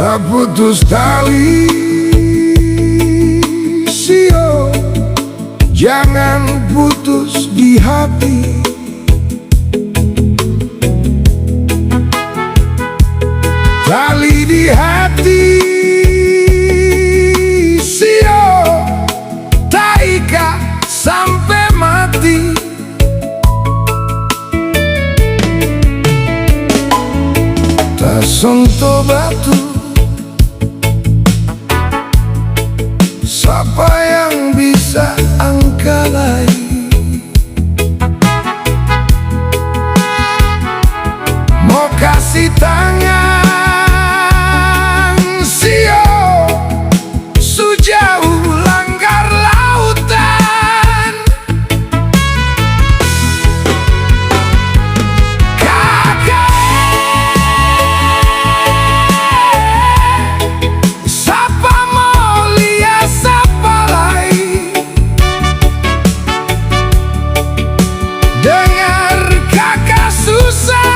Tak putus tali, sio, jangan putus di hati. Tali di hati, sio, tak ikat sampai mati. Tak sentuh batu, siapa yang bisa angkalai? Mau kasih tangan, sio, sejauh langgar lautan. Kakak, siapa mau lihat siapa lain? Dengar kakak susah,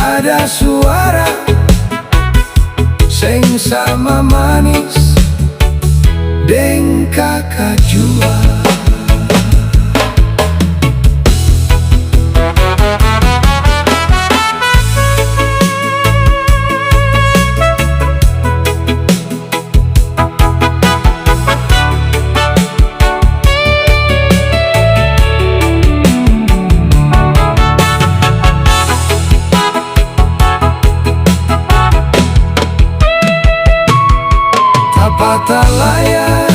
ada suara sing sama manis deng kakak jua. Patah layar